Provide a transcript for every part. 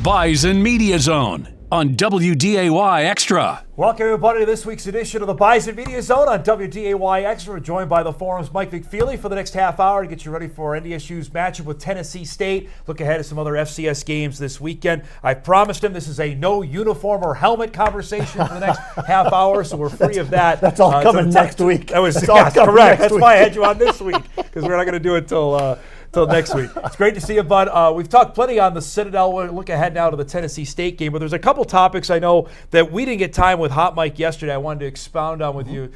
Bison Media Zone on WDAY Extra. Welcome, everybody, to this week's edition of the Bison Media Zone on WDAY Extra. We're joined by the Forum's Mike McFeely for the next half hour to get you ready for NDSU's matchup with Tennessee State. Look ahead at some other FCS games this weekend. I promised him this is a no uniform or helmet conversation for the next half hour, so we're free of that. That's all coming next week. That was correct. That's why I had you on this week, because we're not going to do it till next week. It's great to see you, bud. We've talked plenty on the Citadel. We'll look ahead now to the Tennessee State game, but there's a couple topics I know that we didn't get time with Hot Mike yesterday I wanted to expound on with you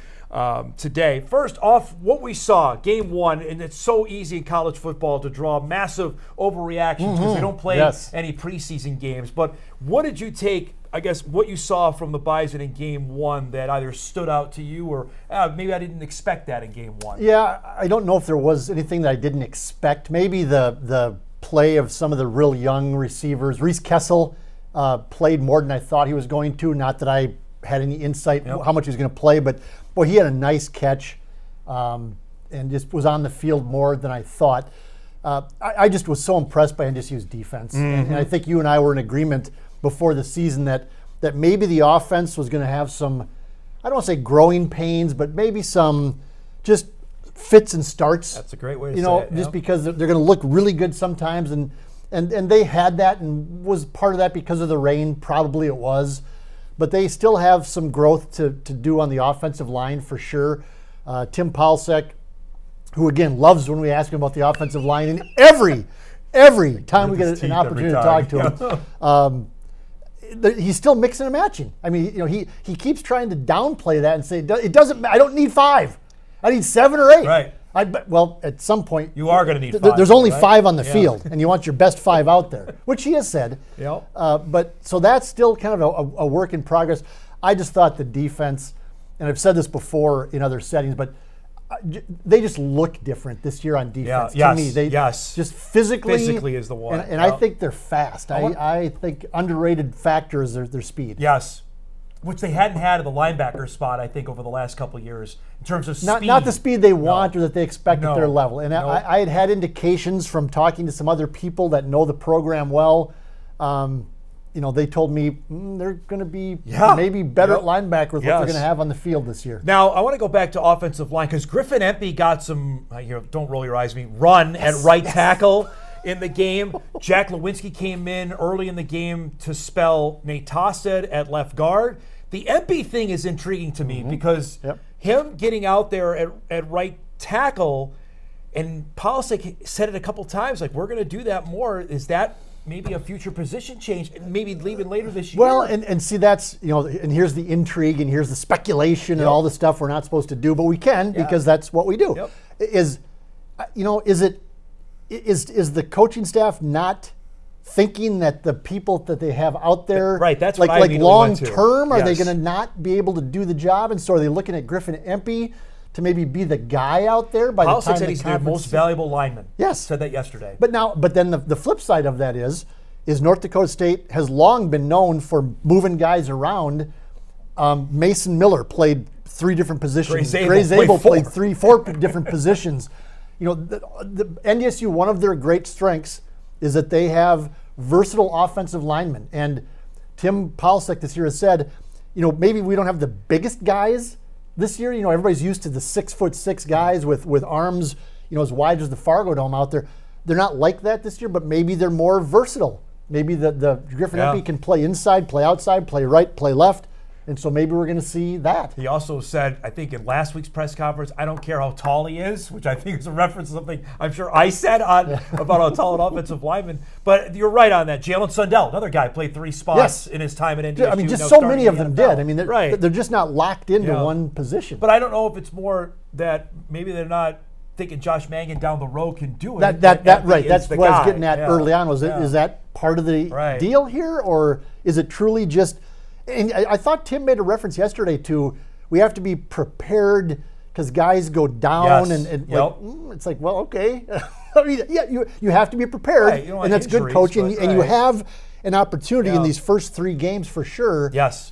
today. First off, what we saw, game one, and it's so easy in college football to draw massive overreactions because they don't play any preseason games. But what did you take, I guess, what you saw from the Bison in game one that either stood out to you or maybe I didn't expect that in game one? Yeah, I don't know if there was anything that I didn't expect. Maybe the play of some of the real young receivers. Reese Kessel played more than I thought he was going to. Not that I had any insight how much he was going to play, but boy, he had a nice catch and just was on the field more than I thought. I just was so impressed by NDSU's defense. And I think you and I were in agreement before the season that maybe the offense was going to have some, I don't want to say growing pains, but maybe some just fits and starts. That's a great way to say it. Just because they're going to look really good sometimes, and they had that, and was part of that because of the rain. Probably it was. But they still have some growth to do on the offensive line for sure. Tim Palsek, who again loves when we ask him about the offensive line, and every time we get an opportunity to talk to him, he's still mixing and matching. I mean, he keeps trying to downplay that and say it doesn't. I don't need 5. I need 7 or 8. Right. Well, at some point you are going to need 5. There's only 5 on the field, and you want your best 5 out there, which he has said. Yep. But so that's still kind of a work in progress. I just thought the defense, and I've said this before in other settings, but they just look different this year on defense. To me, they just physically is the one, and I think they're fast. I think underrated factor is their speed. Yes. Which they hadn't had at the linebacker spot, I think, over the last couple of years in terms of speed. Not the speed they want or that they expect at their level. And I had indications from talking to some other people that know the program well. They told me they're going to be maybe better at linebacker with what they're going to have on the field this year. Now, I want to go back to offensive line because Griffin Empey got some, don't roll your eyes at me, run at right tackle in the game. Jack Lewinsky came in early in the game to spell Nate Tosted at left guard. The Empey thing is intriguing to me because him getting out there at right tackle, and Polisic said it a couple times, like, we're going to do that more. Is that maybe a future position change, maybe leaving later this year? Well, and see, that's, and here's the intrigue, and here's the speculation and all the stuff we're not supposed to do, but we can because that's what we do. Is the coaching staff not thinking that the people that they have out there, that's like what I long term, are they going to not be able to do the job? And so are they looking at Griffin Empey to maybe be the guy out there by the time said he's their most valuable lineman. Yes, said that yesterday. But then the flip side of that is North Dakota State has long been known for moving guys around. Mason Miller played 3 different positions. Gray Zabel played 4 different positions. The NDSU, one of their great strengths is that they have versatile offensive linemen. And Tim Palsek this year has said, maybe we don't have the biggest guys this year. Everybody's used to the 6'6" guys with arms, as wide as the Fargo Dome out there. They're not like that this year, but maybe they're more versatile. Maybe the Griffin Empey can play inside, play outside, play right, play left. And so maybe we're going to see that. He also said, I think in last week's press conference, I don't care how tall he is, which I think is a reference to something I'm sure I said about how tall an offensive lineman. But you're right on that. Jalen Sundell, another guy, played 3 spots in his time at NDSU. I mean, just so many of them did. I mean, they're just not locked into one position. But I don't know if it's more that maybe they're not thinking Josh Mangan down the road can do it. That's what I was getting at early on. Is that part of the deal here, or is it truly just? And I thought Tim made a reference yesterday to we have to be prepared because guys go down it's like, well, okay. I mean, you have to be prepared, and that's good coaching, and you have an opportunity in these first 3 games for sure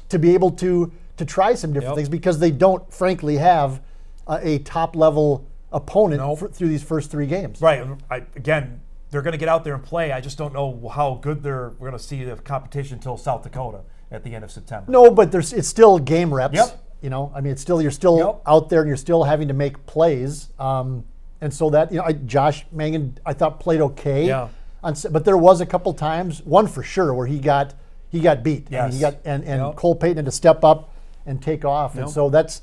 to be able to try some different things because they don't, frankly, have a top-level opponent through these first 3 games. Right. Again, they're going to get out there and play. I just don't know how good we're going to see the competition until South Dakota at the end of September. No, but it's still game reps. Yep. I mean, you're still out there and you're still having to make plays. And so that, Josh Mangan, I thought played okay. Yeah. But there was a couple times, one for sure, where he got beat. Yes. I mean, Cole Payton had to step up and take off. And so it's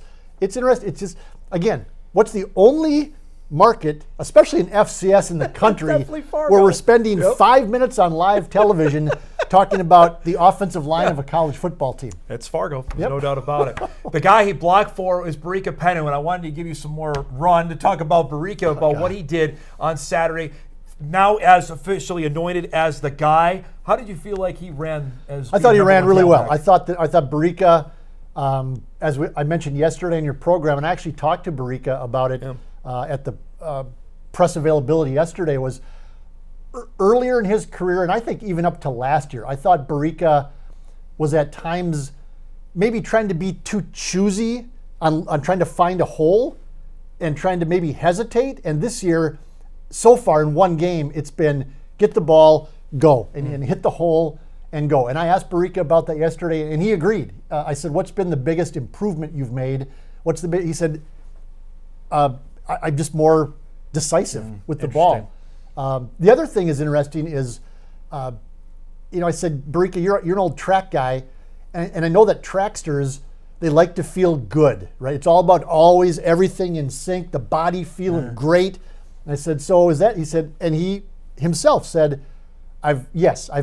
interesting. It's just, again, what's the only market, especially in FCS in the country, where we're spending 5 minutes on live television talking about the offensive line of a college football team? It's Fargo. There's no doubt about it. The guy he blocked for is Barika Penu, and I wanted to give you some more run to talk about Barika, about what he did on Saturday. Now as officially anointed as the guy, how did you feel like he ran? I thought he ran really well. I thought Barika, I mentioned yesterday in your program, and I actually talked to Barika about it at the press availability yesterday, was earlier in his career, and I think even up to last year, I thought Barika was at times maybe trying to be too choosy on trying to find a hole and trying to maybe hesitate. And this year, so far in one game, it's been get the ball, go, and hit the hole and go. And I asked Barika about that yesterday, and he agreed. I said, what's been the biggest improvement you've made? He said, I'm just more decisive with the ball. The other thing is interesting is, I said, Barika, you're an old track guy, and I know that tracksters, they like to feel good, right? It's all about always everything in sync, the body feeling great. And I said, so is that? He said, and he himself said, I've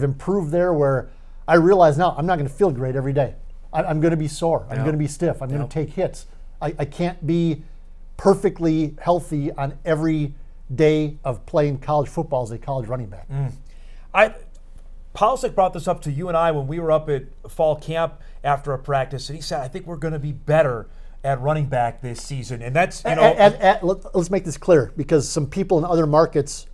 improved there, where I realize now I'm not going to feel great every day. I'm going to be sore. I'm going to be stiff. I'm going to take hits. I can't be perfectly healthy on every day of playing college football as a college running back. Polisic brought this up to you and I when we were up at fall camp after a practice, and he said, I think we're going to be better at running back this season. And that's, let's make this clear, because some people in other markets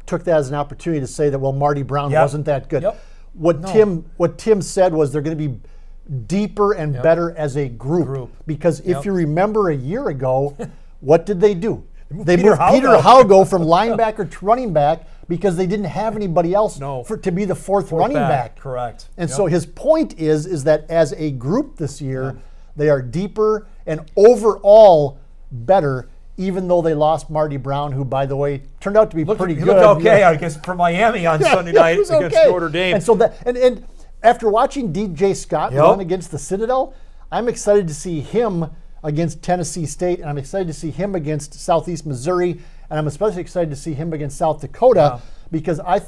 took that as an opportunity to say that, well, Marty Brown wasn't that good. What Tim said was they're going to be deeper and better as a group. Because if you remember a year ago, what did they do? They moved Peter Haugo from linebacker to running back because they didn't have anybody else to be the fourth running back. Correct. And so his point is that as a group this year, they are deeper and overall better, even though they lost Marty Brown, who, by the way, turned out to be pretty good. He looked okay, I guess, for Miami on Sunday night against Notre Dame. And so and after watching DJ Scott run against the Citadel, I'm excited to see him against Tennessee State, and I'm excited to see him against Southeast Missouri, and I'm especially excited to see him against South Dakota, because I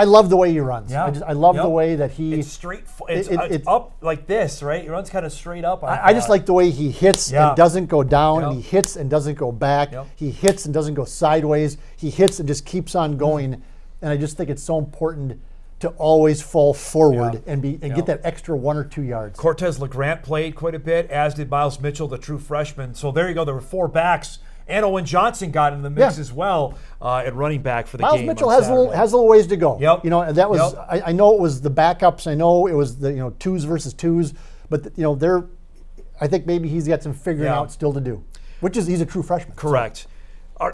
love the way he runs. I love the way that it's straight. It's up like this, right? He runs kind of straight up. I just like the way he hits and doesn't go down, and he hits and doesn't go back. He hits and doesn't go sideways. He hits and just keeps on going, and I just think it's so important to always fall forward and get that extra 1 or 2 yards. Cortez LeGrant played quite a bit, as did Miles Mitchell, the true freshman. So there you go. There were 4 backs. And Owen Johnson got in the mix as well at running back for the game. Miles Mitchell has a little ways to go. And that was I know it was the backups. I know it was the twos versus twos, but I think maybe he's got some figuring out still to do. He's a true freshman. Correct. So.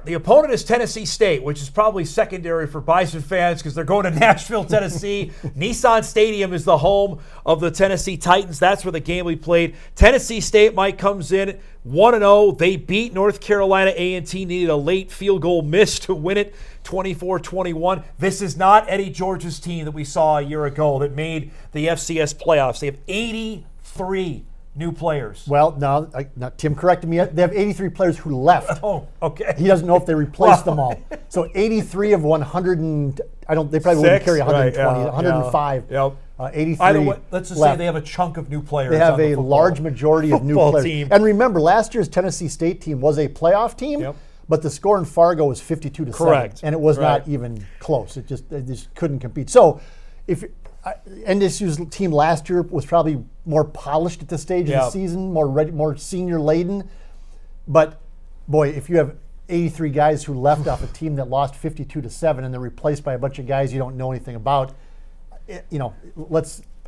The opponent is Tennessee State, which is probably secondary for Bison fans because they're going to Nashville, Tennessee. Nissan Stadium is the home of the Tennessee Titans. That's where the game we played. Tennessee State, Mike, comes in 1-0. They beat North Carolina A&T, needed a late field goal miss to win it 24-21. This is not Eddie George's team that we saw a year ago that made the FCS playoffs. They have 83 new players. Well, now Tim corrected me. They have 83 players who left. Oh, okay. He doesn't know if they replaced them all. So 83 of 100 and they probably wouldn't carry 120, 105. 83. Let's just left. say they have a chunk of new players. They have a large majority of new players. Team. And remember, last year's Tennessee State team was a playoff team, but the score in Fargo was 52-7. Correct. And it was not even close. They just couldn't compete. So if NSU's team last year was probably more polished at this stage of the season, more senior laden. But boy, if you have 83 guys who left off a team that lost 52-7 and they're replaced by a bunch of guys you don't know anything about,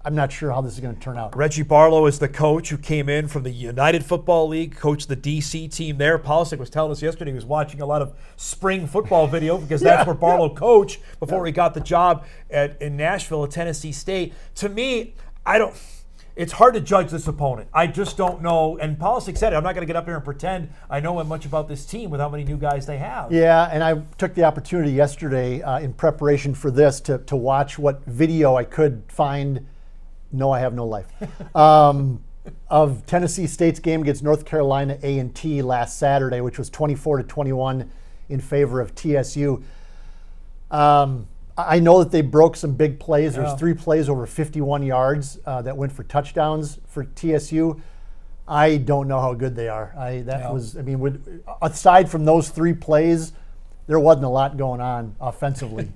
I'm not sure how this is going to turn out. Reggie Barlow is the coach who came in from the United Football League, coached the DC team there. Polisic was telling us yesterday he was watching a lot of spring football video because that's where Barlow coached before he got the job in Nashville at Tennessee State. To me, it's hard to judge this opponent. I just don't know. And Polisic said it. I'm not going to get up here and pretend I know much about this team with how many new guys they have. Yeah, and I took the opportunity yesterday in preparation for this to watch what video I could find. No, I have no life. Of Tennessee State's game against North Carolina A&T last Saturday, which was 24-21 in favor of TSU. I know that they broke some big plays. There's 3 plays over 51 yards that went for touchdowns for TSU. I don't know how good they are. Aside from those 3 plays, there wasn't a lot going on offensively.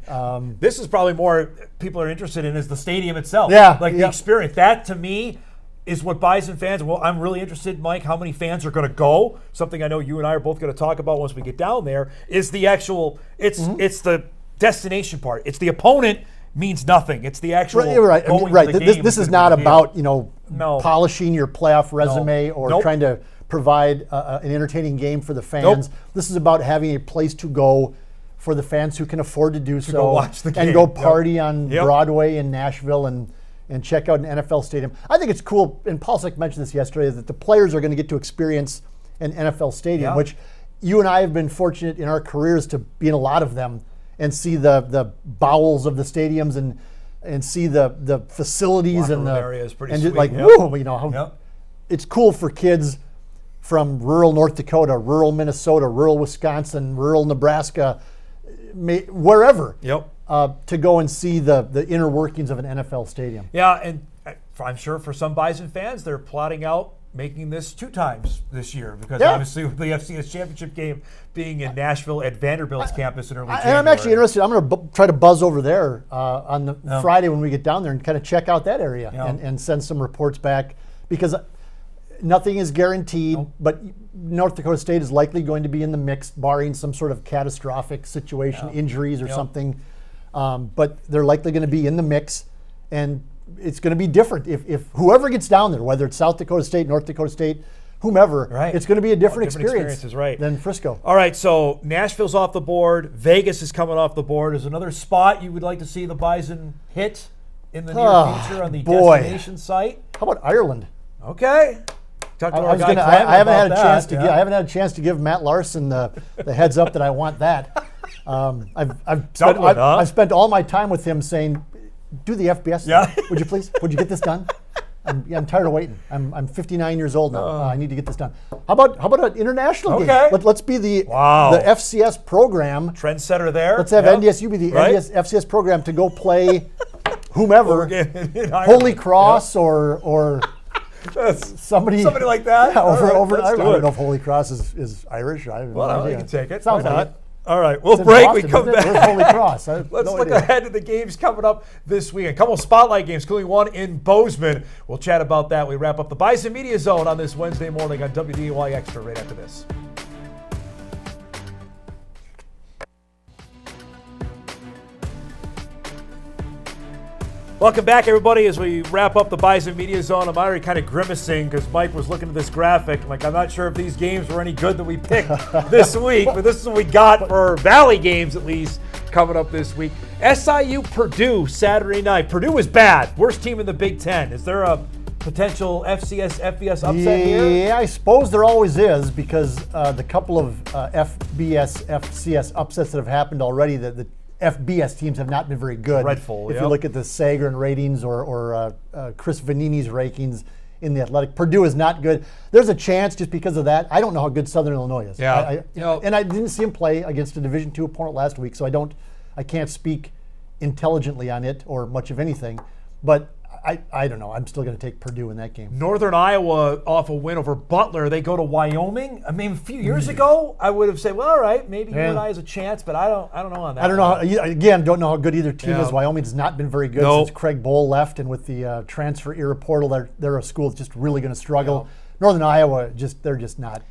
This is probably more people are interested in is the stadium itself. The experience. That to me is what Bison fans, well, I'm really interested, Mike, how many fans are going to go. Something I know you and I are both going to talk about once we get down there is the actual, it's the destination part. It's the opponent means nothing. It's the actual right. going right. to the game This is not about polishing your playoff resume or trying to provide an entertaining game for the fans. This is about having a place to go for the fans who can afford to do so go watch the game. And go party on Broadway in Nashville and check out an NFL stadium. I think it's cool, and Polisic mentioned this yesterday, that the players are going to get to experience an NFL stadium, which you and I have been fortunate in our careers to be in a lot of them and see the bowels of the stadiums and see the facilities Locker and room the area is pretty and sweet. Woo, it's cool for kids from rural North Dakota, rural Minnesota, rural Wisconsin, rural Nebraska, wherever, to go and see the inner workings of an NFL stadium. Yeah, and I'm sure for some Bison fans, they're plotting out making this 2 times this year because obviously with the FCS championship game being in Nashville at Vanderbilt's campus in early January. And I'm actually interested. I'm going to try to buzz over there on the Friday when we get down there and kind of check out that area and send some reports back because nothing is guaranteed, but North Dakota State is likely going to be in the mix, barring some sort of catastrophic situation, injuries or something. But they're likely going to be in the mix, and it's going to be different if whoever gets down there, whether it's South Dakota State, North Dakota State, whomever, it's going to be a different experience than Frisco. All right, so Nashville's off the board. Vegas is coming off the board. Is another spot you would like to see the Bison hit in the near future on the destination site? How about Ireland? Okay. I haven't had a chance to give Matt Larson the heads up that I want that. I've spent all my time with him saying, do the FBS. Would you please? Would you get this done? I'm tired of waiting. I'm 59 years old now. I need to get this done. How about an international game? Let's be the FCS program. Trendsetter there. Let's have NDSU be the FCS program to go play whomever. Holy Cross or somebody like that. Yeah, over I don't know if Holy Cross is Irish. I have no idea. You can take it. Sounds like it. All right, we'll break. Boston, we come back. Where's Holy Cross? Let's look ahead to the games coming up this week. A couple of spotlight games, including one in Bozeman. We'll chat about that. We wrap up the Bison Media Zone on this Wednesday morning on WDAY Extra right after this. Welcome back, everybody, as we wrap up the Bison Media Zone. I'm already kind of grimacing because Mike was looking at this graphic. I'm not sure if these games were any good that we picked this week, but this is what we got for Valley games, at least, coming up this week. SIU Purdue Saturday night. Purdue is bad. Worst team in the Big Ten. Is there a potential FCS, FBS upset here? Yeah, I suppose there always is because the couple of FBS, FCS upsets that have happened already, the FBS teams have not been very good. Dreadful. If you look at the Sagarin ratings or Chris Vanini's rankings in the Athletic, Purdue is not good. There's a chance just because of that. I don't know how good Southern Illinois is. And I didn't see him play against a Division II opponent last week, so I can't speak intelligently on it or much of anything. But I don't know. I'm still going to take Purdue in that game. Northern Iowa off a win over Butler. They go to Wyoming. I mean, a few years ago, I would have said, well, all right, maybe UNI has a chance, but I don't know on that. I don't know. Don't know how good either team is. Wyoming has not been very good since Craig Bowl left, and with the transfer era portal, they're a school that's just really going to struggle. Northern Iowa, they're just not.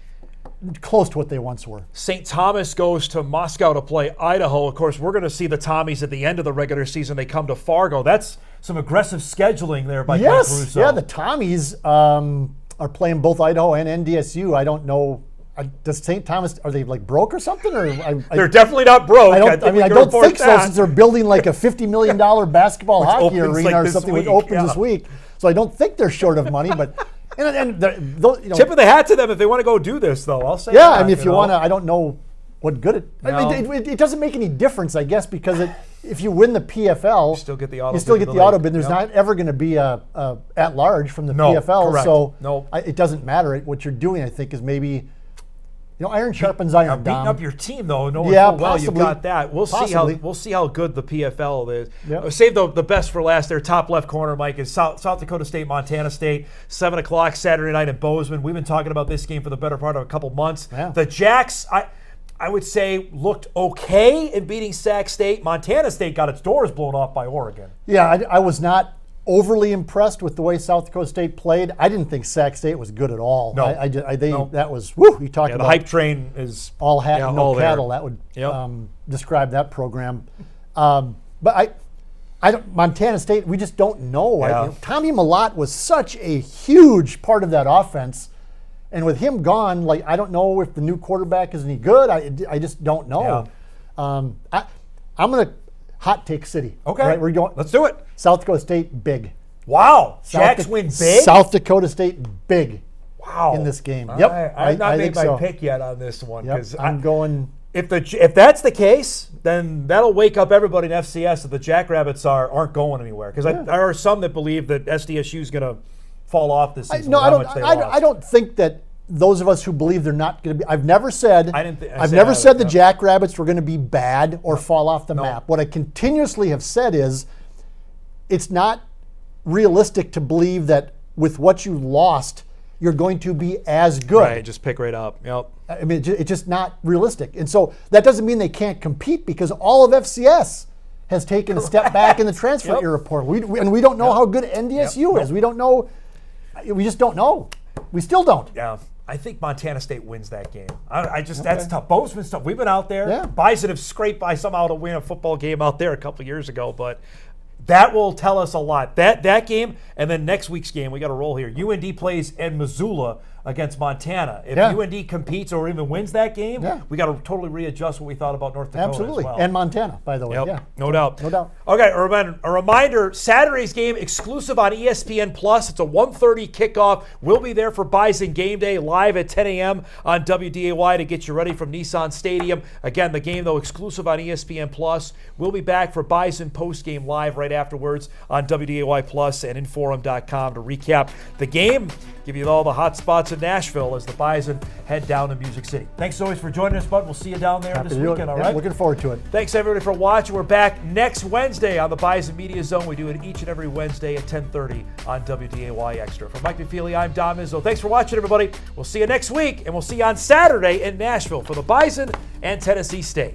close to what they once were. St. Thomas goes to Moscow to play Idaho. Of course, we're going to see the Tommies at the end of the regular season. They come to Fargo. That's some aggressive scheduling there by Mike Russo. Yeah, the Tommies are playing both Idaho and NDSU. I don't know. Does St. Thomas, are they like broke or something? Or they're definitely not broke. I don't think so, since they're building like a $50 million basketball hockey arena or something, which opens this week. So I don't think they're short of money, but. And tip of the hat to them if they want to go do this, though. I'll say yeah, that, I mean, if you want to, I don't know what good it. No. I mean, it doesn't make any difference, I guess, because if you win the PFL, you still get the auto. You still get the auto bid. There's not ever going to be a at large from the PFL, correct. so it doesn't matter. What you're doing, I think, is maybe. Iron sharpens iron. Beating up your team, though. Possibly. You've got that. We'll see how good the PFL is. Yep. Save the best for last. Their top left corner, Mike, is South Dakota State, Montana State, 7 o'clock Saturday night in Bozeman. We've been talking about this game for the better part of a couple months. Yeah. The Jacks, I would say, looked okay in beating Sac State. Montana State got its doors blown off by Oregon. Yeah, I was not overly impressed with the way South Dakota State played. I didn't think Sac State was good at all. No, that was you talked about the hype train is all hat and no cattle. There. That would describe that program. But I don't. Montana State, we just don't know. Yeah. Tommy Mellott was such a huge part of that offense, and with him gone, I don't know if the new quarterback is any good. I just don't know. Yeah. I'm gonna hot take city. Okay, right, we're going. Let's do it. South Dakota State big. Wow, Jacks win big. South Dakota State big. Wow, in this game. All yep, right. I've not made my pick yet on this one because I'm going. If that's the case, then that'll wake up everybody in FCS that the Jackrabbits aren't going anywhere. Because there are some that believe that SDSU is going to fall off this season. I don't think that those of us who believe they're not going to be. I've never said. I've never said the Jackrabbits were going to be bad or fall off the map. What I continuously have said is, it's not realistic to believe that with what you lost, you're going to be as good. Right, just pick right up. Yep. I mean, it's just not realistic. And so that doesn't mean they can't compete, because all of FCS has taken a step back in the transfer era report. We don't know how good NDSU is. We don't know. We just don't know. We still don't. Yeah. I think Montana State wins that game. That's tough. Bozeman's tough. We've been out there. Yeah. Bison have scraped by somehow to win a football game out there a couple years ago, but that will tell us a lot. That game, and then next week's game, we got to roll here. UND plays in Missoula against Montana. If UND competes or even wins that game, we got to totally readjust what we thought about North Dakota Absolutely. as well. And Montana, by the way. Yep. Yeah. No doubt. No doubt. Okay, a reminder, Saturday's game exclusive on ESPN+. It's a 1:30 kickoff. We'll be there for Bison Game Day live at 10 a.m. on WDAY to get you ready from Nissan Stadium. Again, the game, though, exclusive on ESPN+. We'll be back for Bison postgame live right afterwards on WDAY+ and Inforum.com to recap the game, give you all the hot spots in Nashville as the Bison head down to Music City. Thanks as always for joining us, bud. We'll see you down there this weekend, all right? Looking forward to it. Thanks, everybody, for watching. We're back next Wednesday on the Bison Media Zone. We do it each and every Wednesday at 10:30 on WDAY Extra. For Mike McFeely, I'm Don Izzo. Thanks for watching, everybody. We'll see you next week, and we'll see you on Saturday in Nashville for the Bison and Tennessee State.